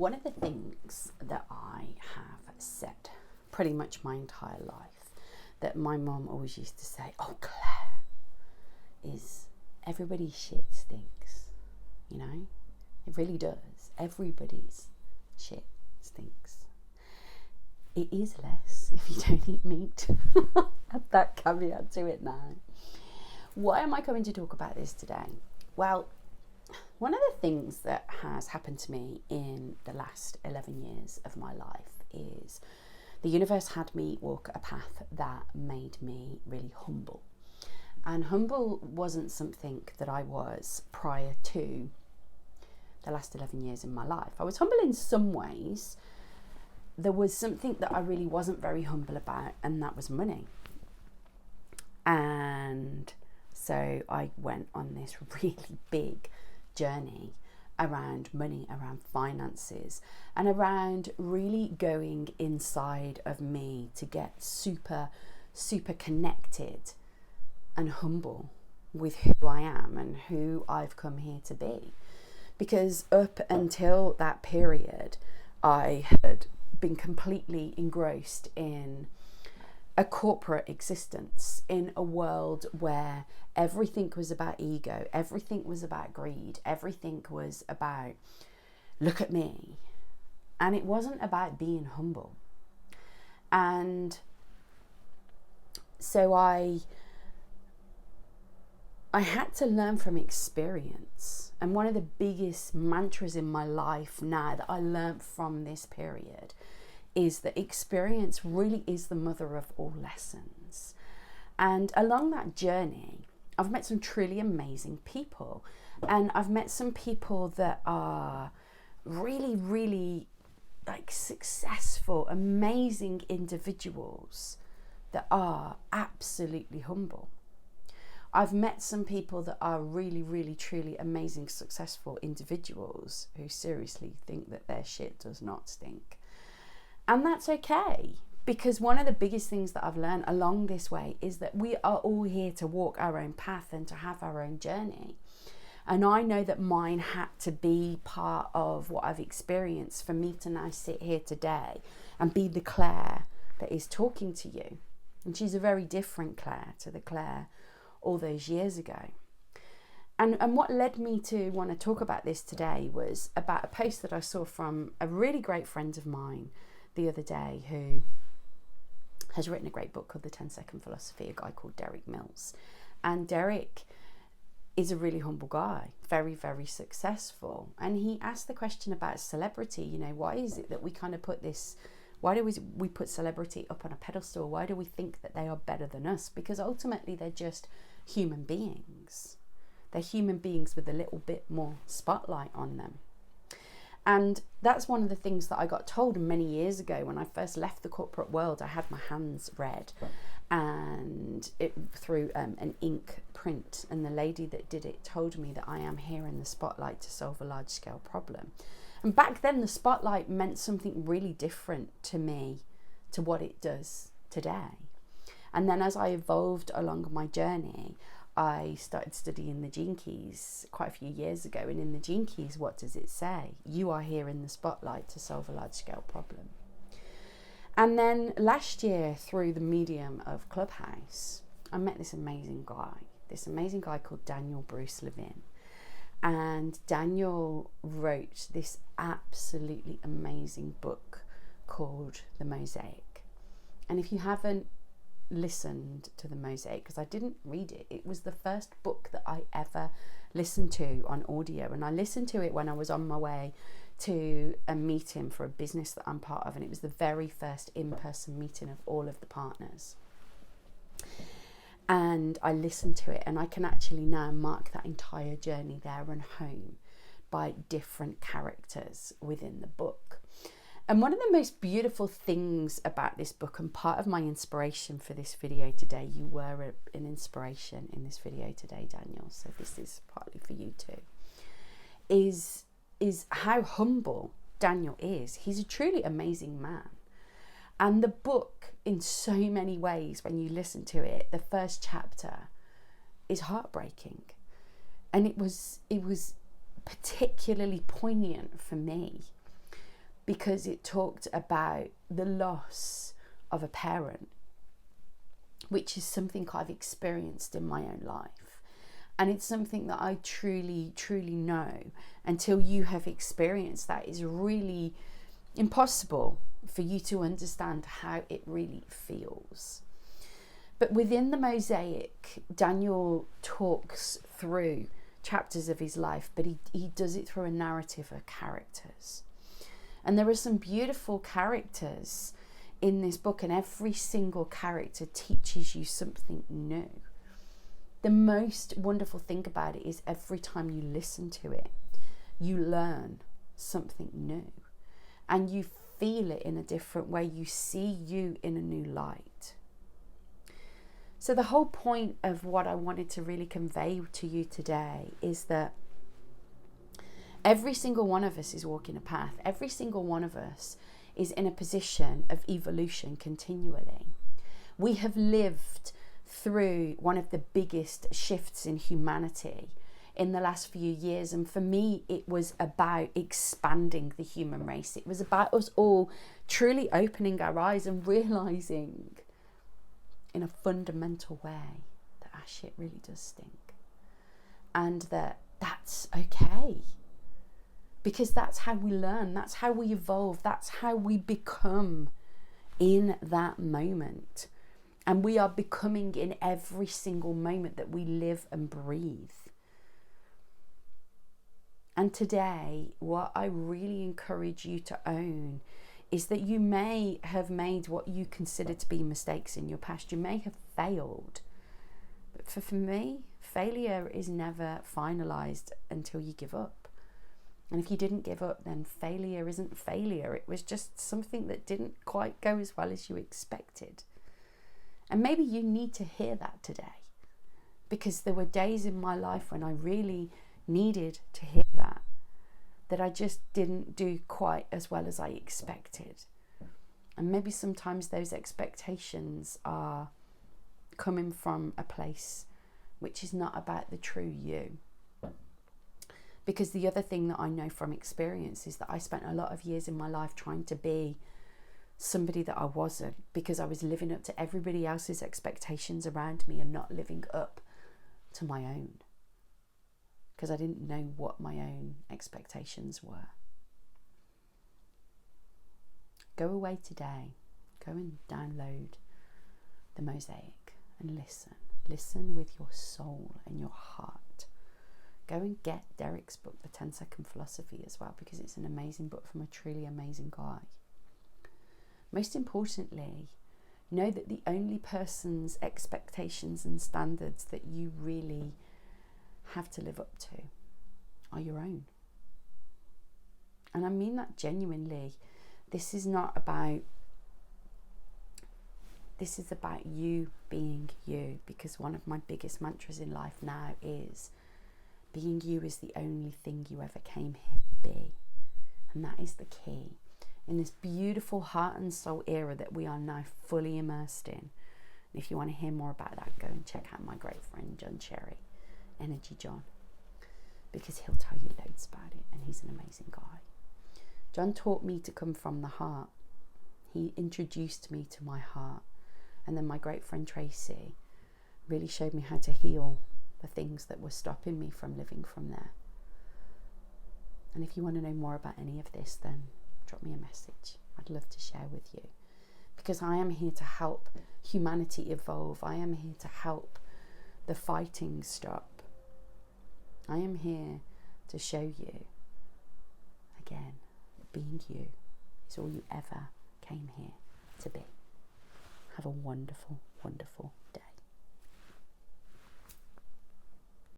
One of the things that I have said pretty much my entire life, that my mum always used to say, "Oh, Claire," is everybody's shit stinks. You know, it really does. Everybody's shit stinks. It is less if you don't eat meat. Add that caveat to it now. Why am I going to talk about this today? Well, one of the things that has happened to me in the last 11 years of my life is the universe had me walk a path that made me really humble. And humble wasn't something that I was prior to the last 11 years in my life. I was humble in some ways. There was something that I really wasn't very humble about, and that was money. And so I went on this really big journey around money, around finances, and around really going inside of me to get super connected and humble with who I am and who I've come here to be. Because up until that period, I had been completely engrossed in a corporate existence, in a world where everything was about ego, everything was about greed, everything was about look at me, and it wasn't about being humble. And so I had to learn from experience. And one of the biggest mantras in my life now that I learned from this period is that experience really is the mother of all lessons. And along that journey, I've met some truly amazing people. And I've met some people that are really like successful, amazing individuals that are absolutely humble. I've met some people that are really truly amazing, successful individuals who seriously think that their shit does not stink. And that's okay, because one of the biggest things that I've learned along this way is that we are all here to walk our own path and to have our own journey. And I know that mine had to be part of what I've experienced for me to now sit here today and be the Claire that is talking to you. And she's a very different Claire to the Claire all those years ago. And what led me to want to talk about this today was about a post that I saw from a really great friend of mine the other day, who has written a great book called The 10-Second Philosophy, a guy called Derek Mills. And Derek is a really humble guy, very successful. And he asked the question about celebrity. You know, why is it that we kind of put this, why do we put celebrity up on a pedestal? Why do we think that they are better than us? Because ultimately they're just human beings. They're human beings with a little bit more spotlight on them. And that's one of the things that I got told many years ago when I first left the corporate world. I had my hands read and it through an ink print, and the lady that did it told me that I am here in the spotlight to solve a large scale problem. And back then the spotlight meant something really different to me to what it does today. And then as I evolved along my journey, I started studying the Gene Keys quite a few years ago. And in the Gene Keys, what does it say? You are here in the spotlight to solve a large scale problem. And then last year, through the medium of Clubhouse, I met this amazing guy called Daniel Bruce Levin. And Daniel wrote this absolutely amazing book called The Mosaic. And if you haven't listened to The Mosaic, because I didn't read it, it was the first book that I ever listened to on audio. And I listened to it when I was on my way to a meeting for a business that I'm part of. And it was the very first in-person meeting of all of the partners. And I listened to it, and I can actually now mark that entire journey there and home by different characters within the book. And one of the most beautiful things about this book, and part of my inspiration for this video today, you were an inspiration in this video today, Daniel, so this is partly for you too, is how humble Daniel is. He's a truly amazing man. And the book, in so many ways, when you listen to it, the first chapter is heartbreaking. And it was particularly poignant for me because it talked about the loss of a parent, which is something I've experienced in my own life. And it's something that I truly, truly know, until you have experienced that, is really impossible for you to understand how it really feels. But within the mosaic, Daniel talks through chapters of his life, but he does it through a narrative of characters. And there are some beautiful characters in this book, and every single character teaches you something new. The most wonderful thing about it is every time you listen to it, you learn something new, and you feel it in a different way. You see you in a new light. So the whole point of what I wanted to really convey to you today is that every single one of us is walking a path. Every single one of us is in a position of evolution continually. We have lived through one of the biggest shifts in humanity in the last few years, and for me it was about expanding the human race. It was about us all truly opening our eyes and realizing in a fundamental way that our shit really does stink, and that's okay, because that's how we learn, that's how we evolve, that's how we become in that moment. And we are becoming in every single moment that we live and breathe. And today, what I really encourage you to own is that you may have made what you consider to be mistakes in your past. You may have failed. But for me, failure is never finalized until you give up. And if you didn't give up, then failure isn't failure. It was just something that didn't quite go as well as you expected. And maybe you need to hear that today, because there were days in my life when I really needed to hear that I just didn't do quite as well as I expected. And maybe sometimes those expectations are coming from a place which is not about the true you. Because the other thing that I know from experience is that I spent a lot of years in my life trying to be somebody that I wasn't, because I was living up to everybody else's expectations around me and not living up to my own, because I didn't know what my own expectations were. Go away today, go and download the mosaic and listen with your soul and your heart. Go and get Derek's book, The 10-Second Philosophy, as well, because it's an amazing book from a truly amazing guy. Most importantly, know that the only person's expectations and standards that you really have to live up to are your own. And I mean that genuinely. This is about you being you, because one of my biggest mantras in life now is being you is the only thing you ever came here to be. And that is the key. In this beautiful heart and soul era that we are now fully immersed in. And if you want to hear more about that, go and check out my great friend John Cherry, Energy John, because he'll tell you loads about it, and he's an amazing guy. John taught me to come from the heart. He introduced me to my heart, and then my great friend Tracy really showed me how to heal the things that were stopping me from living from there. And if you want to know more about any of this, then drop me a message. I'd love to share with you, because I am here to help humanity evolve. I am here to help the fighting stop. I am here to show you, again, being you is all you ever came here to be. Have a wonderful, wonderful day.